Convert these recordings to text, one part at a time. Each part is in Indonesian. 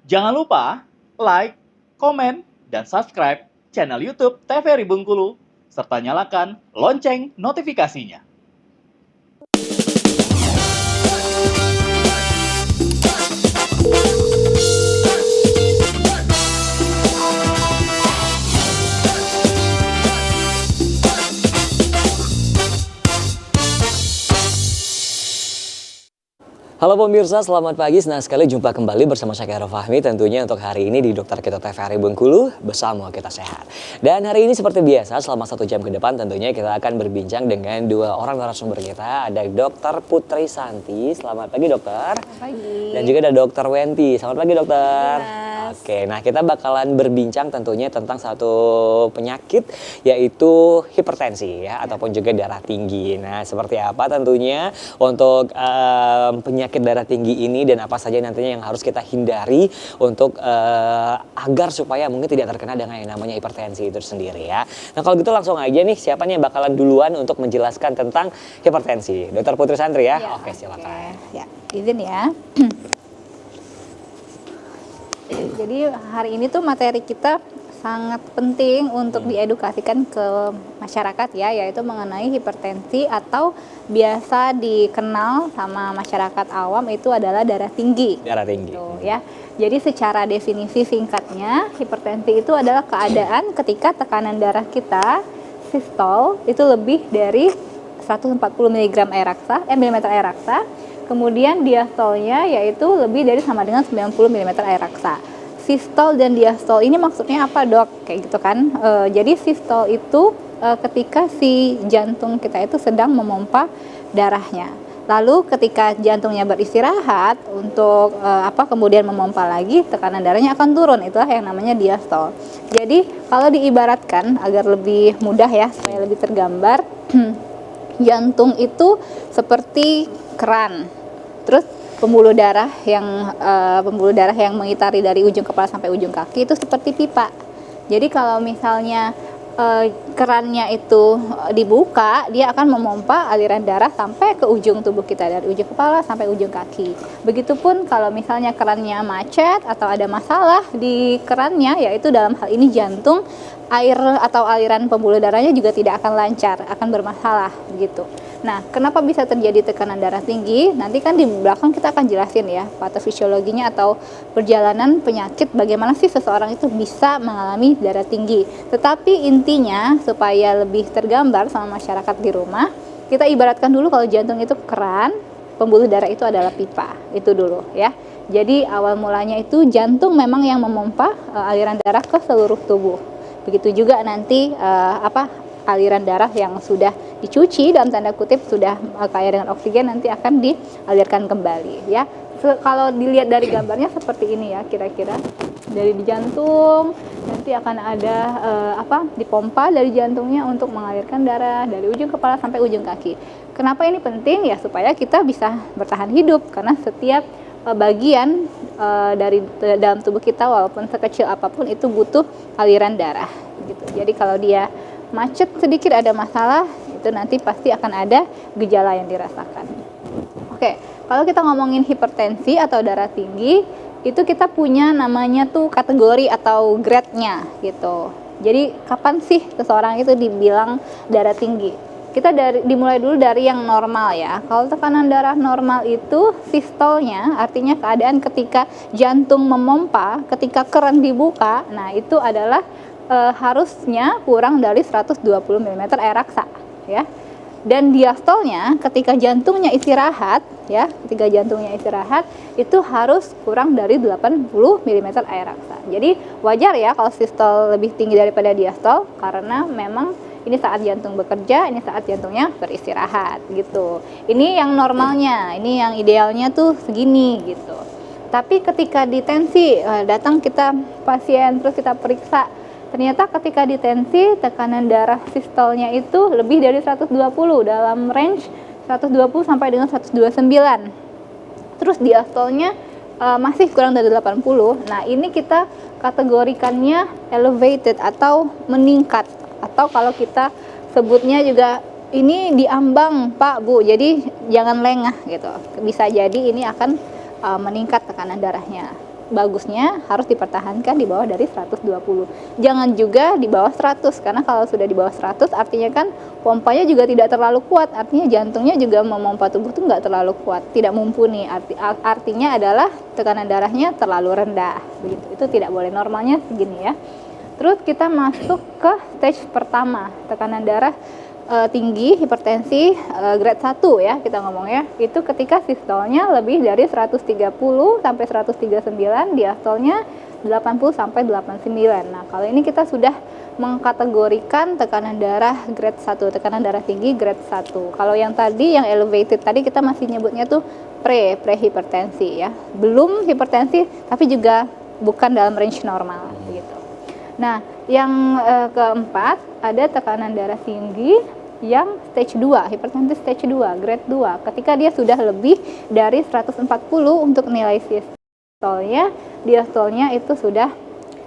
Jangan lupa like, komen, dan subscribe channel YouTube TVRI Bengkulu, serta nyalakan lonceng notifikasinya. Halo pemirsa, selamat pagi. Senang sekali jumpa kembali bersama saya Khairul Fahmi tentunya untuk hari ini di Dokter Kita TVRI Bengkulu, bersama kita sehat. Dan hari ini seperti biasa selama 1 jam ke depan tentunya kita akan berbincang dengan 2 orang narasumber kita. Ada Dokter Putri Santi, selamat pagi dokter. Selamat pagi. Dan juga ada Dokter Wenti, selamat pagi dokter. Yes. Oke, nah kita bakalan berbincang tentunya tentang satu penyakit yaitu hipertensi ya, ataupun juga darah tinggi. Nah seperti apa tentunya untuk penyakit darah tinggi ini dan apa saja nantinya yang harus kita hindari untuk agar supaya mungkin tidak terkena dengan yang namanya hipertensi itu sendiri ya. Nah kalau gitu langsung aja nih, siapa nih yang bakalan duluan untuk menjelaskan tentang hipertensi? Dokter Putri Santri ya? Oke, silakan. Ya, izin ya. Jadi hari ini tuh materi kita sangat penting untuk diedukasikan ke masyarakat ya, yaitu mengenai hipertensi atau biasa dikenal sama masyarakat awam itu adalah darah tinggi. Darah tinggi. Gitu, ya. Jadi secara definisi singkatnya, hipertensi itu adalah keadaan ketika tekanan darah kita sistol itu lebih dari 140 mg mm air raksa. Kemudian diastolnya yaitu lebih dari sama dengan 90 mm air raksa. Sistol dan diastol ini maksudnya apa dok? Kayak gitu kan. Jadi sistol itu ketika si jantung kita itu sedang memompa darahnya. Lalu ketika jantungnya beristirahat untuk kemudian memompa lagi, tekanan darahnya akan turun. Itulah yang namanya diastol. Jadi kalau diibaratkan agar lebih mudah ya, supaya lebih tergambar, jantung itu seperti keran. Terus pembuluh darah yang mengitari dari ujung kepala sampai ujung kaki itu seperti pipa. Jadi kalau misalnya kerannya itu dibuka, dia akan memompa aliran darah sampai ke ujung tubuh kita, dari ujung kepala sampai ujung kaki. Begitupun kalau misalnya kerannya macet atau ada masalah di kerannya, yaitu dalam hal ini jantung, air atau aliran pembuluh darahnya juga tidak akan lancar, akan bermasalah begitu. Nah, kenapa bisa terjadi tekanan darah tinggi? Nanti kan di belakang kita akan jelasin ya patofisiologinya atau perjalanan penyakit, bagaimana sih seseorang itu bisa mengalami darah tinggi. Tetapi intinya supaya lebih tergambar sama masyarakat di rumah, kita ibaratkan dulu kalau jantung itu keran, pembuluh darah itu adalah pipa. Itu dulu ya. Jadi awal mulanya itu jantung memang yang memompa aliran darah ke seluruh tubuh. Begitu juga nanti aliran darah yang sudah dicuci dalam tanda kutip, sudah kaya dengan oksigen, nanti akan dialirkan kembali ya. Kalau dilihat dari gambarnya seperti ini ya, kira-kira dari di jantung nanti akan ada dipompa dari jantungnya untuk mengalirkan darah dari ujung kepala sampai ujung kaki. Kenapa ini penting ya? Supaya kita bisa bertahan hidup, karena setiap bagian dari dalam tubuh kita walaupun sekecil apapun itu butuh aliran darah gitu. Jadi kalau dia macet sedikit, ada masalah, itu nanti pasti akan ada gejala yang dirasakan. Oke, kalau kita ngomongin hipertensi atau darah tinggi, itu kita punya namanya tuh kategori atau grade-nya gitu. Jadi kapan sih seseorang itu dibilang darah tinggi? Kita dimulai dulu dari yang normal ya. Kalau tekanan darah normal itu sistolnya, artinya keadaan ketika jantung memompa, ketika keran dibuka, nah itu adalah harusnya kurang dari 120 mm air raksa ya. Dan diastolnya ketika jantungnya istirahat ya, itu harus kurang dari 80 mm air raksa. Jadi wajar ya kalau sistol lebih tinggi daripada diastol, karena memang ini saat jantung bekerja, ini saat jantungnya beristirahat gitu. Ini yang normalnya, ini yang idealnya tuh segini gitu. Tapi ketika ditensi, datang kita pasien terus kita periksa, ternyata ketika ditensi tekanan darah sistolnya itu lebih dari 120, dalam range 120 sampai dengan 129. Terus diastolnya masih kurang dari 80. Nah, ini kita kategorikannya elevated atau meningkat, atau kalau kita sebutnya juga ini diambang Pak Bu, jadi jangan lengah gitu. Bisa jadi ini akan meningkat tekanan darahnya. bagusnya harus dipertahankan di bawah dari 120. Jangan juga di bawah 100, karena kalau sudah di bawah 100 artinya kan pompanya juga tidak terlalu kuat, artinya jantungnya juga memompa tubuh tuh nggak terlalu kuat, tidak mumpuni. Artinya adalah tekanan darahnya terlalu rendah, begitu. Itu tidak boleh, normalnya segini ya. Terus kita masuk ke stage pertama, tekanan darah tinggi, hipertensi grade 1 ya kita ngomongnya. Itu ketika sistolnya lebih dari 130 sampai 139, diastolnya 80 sampai 89. Nah, kalau ini kita sudah mengkategorikan tekanan darah grade 1, tekanan darah tinggi grade 1. Kalau yang tadi, yang elevated tadi kita masih nyebutnya tuh pre-hipertensi ya. Belum hipertensi tapi juga bukan dalam range normal gitu. Nah, yang keempat ada tekanan darah tinggi yang stage 2, hipertensi stage 2, grade 2. Ketika dia sudah lebih dari 140 untuk nilai sistolnya, diastolnya itu sudah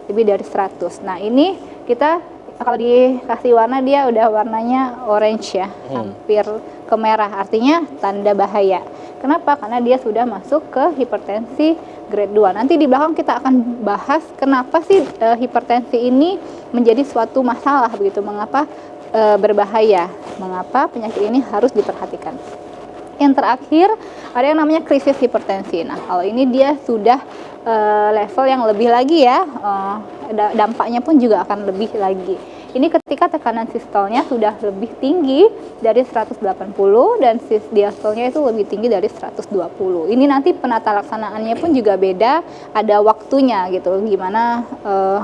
lebih dari 100. Nah, ini kita kalau dikasih warna dia udah warnanya orange ya, hampir ke merah, artinya tanda bahaya. Kenapa? Karena dia sudah masuk ke hipertensi grade 2. Nanti di belakang kita akan bahas kenapa sih hipertensi ini menjadi suatu masalah begitu, mengapa berbahaya, mengapa penyakit ini harus diperhatikan. Yang terakhir ada yang namanya krisis hipertensi. Nah, kalau ini dia sudah level yang lebih lagi ya, dampaknya pun juga akan lebih lagi. Ini ketika tekanan sistolnya sudah lebih tinggi dari 180 dan diastolnya itu lebih tinggi dari 120. Ini nanti penata laksanaannya pun juga beda, ada waktunya gitu, gimana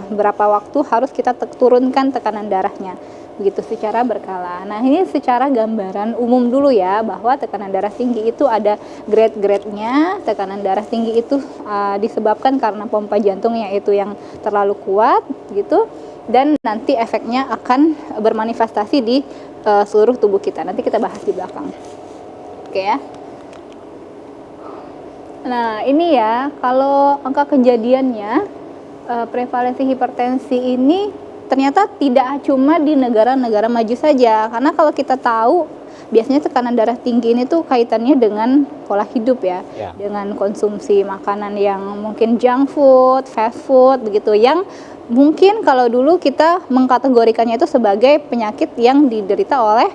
berapa waktu harus kita turunkan tekanan darahnya. Begitu secara berkala. Nah, ini secara gambaran umum dulu ya, bahwa tekanan darah tinggi itu ada grade-grade-nya. Tekanan darah tinggi itu disebabkan karena pompa jantungnya itu yang terlalu kuat gitu, dan nanti efeknya akan bermanifestasi di seluruh tubuh kita. Nanti kita bahas di belakang. Oke ya. Nah, ini ya, kalau angka kejadiannya prevalensi hipertensi ini ternyata tidak cuma di negara-negara maju saja, karena kalau kita tahu biasanya tekanan darah tinggi ini tuh kaitannya dengan pola hidup ya, dengan konsumsi makanan yang mungkin junk food, fast food begitu, yang mungkin kalau dulu kita mengkategorikannya itu sebagai penyakit yang diderita oleh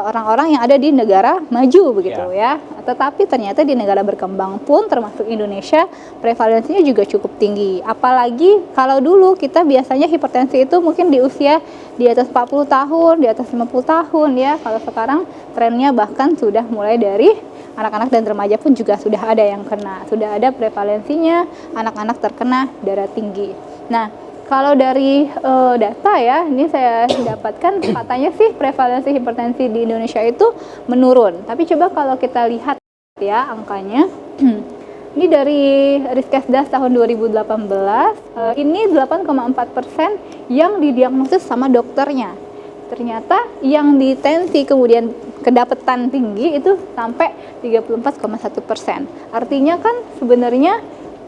orang-orang yang ada di negara maju begitu ya. Tetapi ternyata di negara berkembang pun termasuk Indonesia prevalensinya juga cukup tinggi. Apalagi kalau dulu kita biasanya hipertensi itu mungkin di usia di atas 40 tahun, di atas 50 tahun ya. Kalau sekarang trennya bahkan sudah mulai dari anak-anak dan remaja pun juga sudah ada yang kena. Sudah ada prevalensinya anak-anak terkena darah tinggi. Nah, kalau dari data ya, ini saya dapatkan katanya sih prevalensi hipertensi di Indonesia itu menurun. Tapi coba kalau kita lihat ya angkanya, ini dari Riskesdas tahun 2018, ini 8,4% yang didiagnosis sama dokternya. Ternyata yang di tensi kemudian kedapatan tinggi itu sampai 34,1%. Artinya kan sebenarnya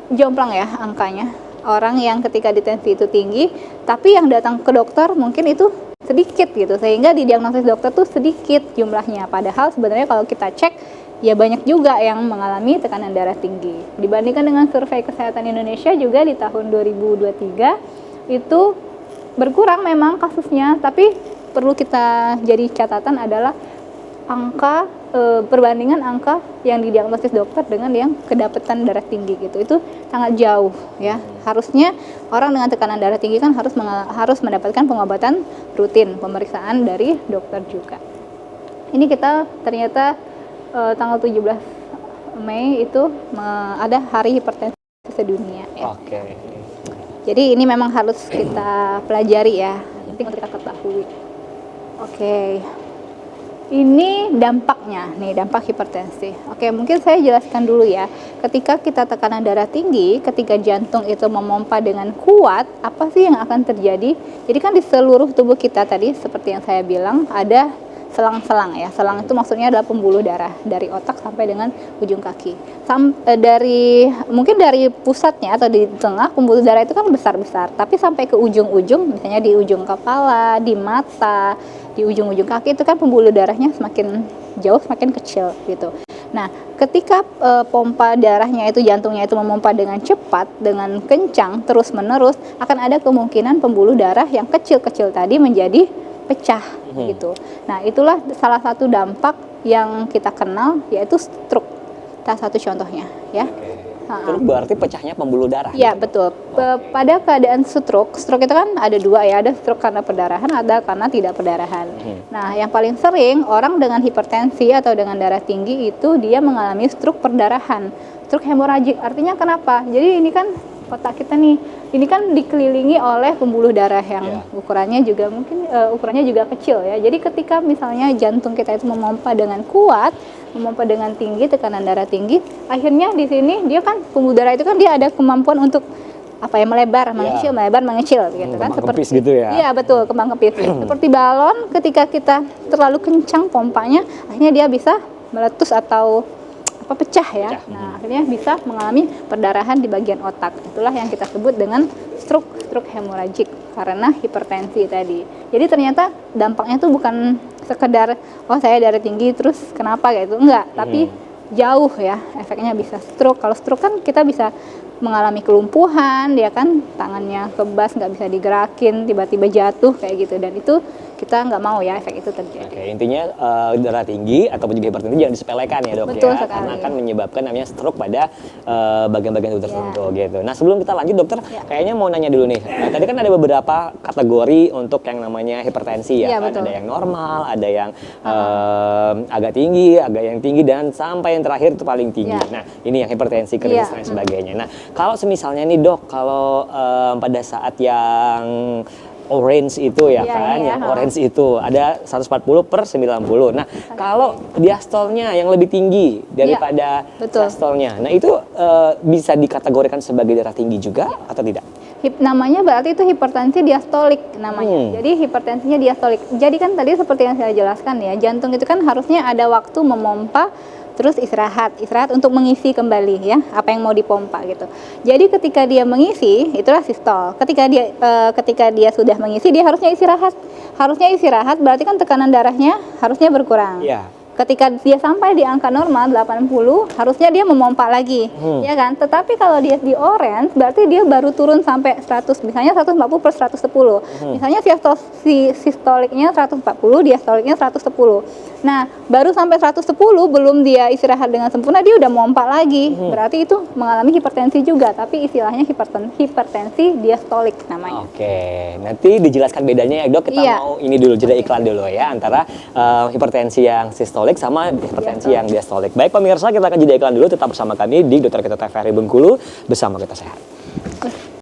jomplang ya angkanya. Orang yang ketika di tensi itu tinggi, tapi yang datang ke dokter mungkin itu sedikit gitu, sehingga didiagnosis dokter tuh sedikit jumlahnya. Padahal sebenarnya kalau kita cek, ya banyak juga yang mengalami tekanan darah tinggi. Dibandingkan dengan survei kesehatan Indonesia juga di tahun 2023, itu berkurang memang kasusnya, tapi perlu kita jadi catatan adalah angka perbandingan angka yang didiagnosis dokter dengan yang kedapatan darah tinggi gitu, itu sangat jauh ya. Harusnya orang dengan tekanan darah tinggi kan harus mendapatkan pengobatan rutin, pemeriksaan dari dokter juga. Ini kita ternyata tanggal 17 Mei itu ada hari hipertensi sedunia ya. Oke. Jadi ini memang harus kita pelajari ya, penting untuk kita ketahui. Oke. Ini dampaknya, nih dampak hipertensi. Oke, mungkin saya jelaskan dulu ya. Ketika kita tekanan darah tinggi, ketika jantung itu memompa dengan kuat, apa sih yang akan terjadi? Jadi kan di seluruh tubuh kita tadi, seperti yang saya bilang, ada selang-selang ya. Selang itu maksudnya adalah pembuluh darah dari otak sampai dengan ujung kaki. Mungkin dari pusatnya atau di tengah pembuluh darah itu kan besar-besar, tapi sampai ke ujung-ujung, misalnya di ujung kepala, di mata, di ujung-ujung kaki itu kan pembuluh darahnya semakin jauh, semakin kecil gitu. Nah, ketika pompa darahnya itu, jantungnya itu memompa dengan cepat, dengan kencang, terus-menerus, akan ada kemungkinan pembuluh darah yang kecil-kecil tadi menjadi pecah gitu. Nah, itulah salah satu dampak yang kita kenal, yaitu stroke. Salah satu contohnya, ya. Itu berarti pecahnya pembuluh darah. Iya, betul. Pada keadaan stroke itu kan ada dua ya, ada stroke karena perdarahan, ada karena tidak perdarahan. Nah, yang paling sering orang dengan hipertensi atau dengan darah tinggi itu dia mengalami stroke perdarahan, stroke hemoragik. Artinya kenapa? Jadi ini kan otak kita nih, ini kan dikelilingi oleh pembuluh darah yang ukurannya juga mungkin ukurannya juga kecil ya. Jadi ketika misalnya jantung kita itu memompa dengan kuat, memompa dengan tinggi, tekanan darah tinggi, akhirnya di sini dia kan pembuluh darah itu kan dia ada kemampuan untuk apa ya, melebar, mengecil, melebar, mengecil gitu kan, seperti kempis gitu ya. Iya, betul, kembang kempis. Seperti balon, ketika kita terlalu kencang pompanya, akhirnya dia bisa meletus atau pecah ya. Nah, akhirnya bisa mengalami perdarahan di bagian otak. Itulah yang kita sebut dengan stroke hemoragik karena hipertensi tadi. Jadi ternyata dampaknya tuh bukan sekedar saya darah tinggi terus kenapa gitu, enggak, tapi jauh ya, efeknya bisa stroke. Kalau stroke kan kita bisa mengalami kelumpuhan, dia kan tangannya kebas, nggak bisa digerakin, tiba-tiba jatuh kayak gitu, dan itu kita nggak mau ya efek itu terjadi. Oke, intinya darah tinggi ataupun juga hipertensi jangan disepelekan ya dok. Betul ya, sekali. karena akan menyebabkan namanya stroke pada bagian-bagian tubuh tertentu gitu. Nah sebelum kita lanjut dokter, kayaknya mau nanya dulu nih. Nah, tadi kan ada beberapa kategori untuk yang namanya hipertensi ya, kan? Betul. Ada yang normal, ada yang agak tinggi, agak yang tinggi, dan sampai yang terakhir itu paling tinggi. Nah ini yang hipertensi kritis dan sebagainya. Nah kalau semisalnya nih dok, kalau pada saat yang orange itu ya kan, yang orange itu ada 140/90. Nah, kalau diastolnya yang lebih tinggi daripada diastolnya, nah itu bisa dikategorikan sebagai darah tinggi juga atau tidak? Namanya berarti itu hipertensi diastolik namanya. Jadi hipertensinya diastolik. Jadi kan tadi seperti yang saya jelaskan ya, jantung itu kan harusnya ada waktu memompa terus istirahat untuk mengisi kembali ya apa yang mau dipompa gitu. Jadi ketika dia mengisi itulah sistol. Ketika dia sudah mengisi dia harusnya istirahat. Harusnya istirahat berarti kan tekanan darahnya harusnya berkurang. Ketika dia sampai di angka normal 80, harusnya dia memompa lagi, ya kan? Tetapi kalau dia di orange, berarti dia baru turun sampai 100, misalnya 140/110. Misalnya sistoliknya 140, diastoliknya 110. Nah, baru sampai 110 belum dia istirahat dengan sempurna, dia udah memompa lagi. Berarti itu mengalami hipertensi juga, tapi istilahnya hipertensi diastolik namanya. Oke, nanti dijelaskan bedanya ya dok. Kita mau ini dulu, jeda iklan dulu ya, antara hipertensi yang sistolik sama hipertensi yang diastolik. Baik pemirsa, kita akan jeda iklan dulu, tetap bersama kami di Dokter Kita TVRI Bengkulu, bersama Kita Sehat.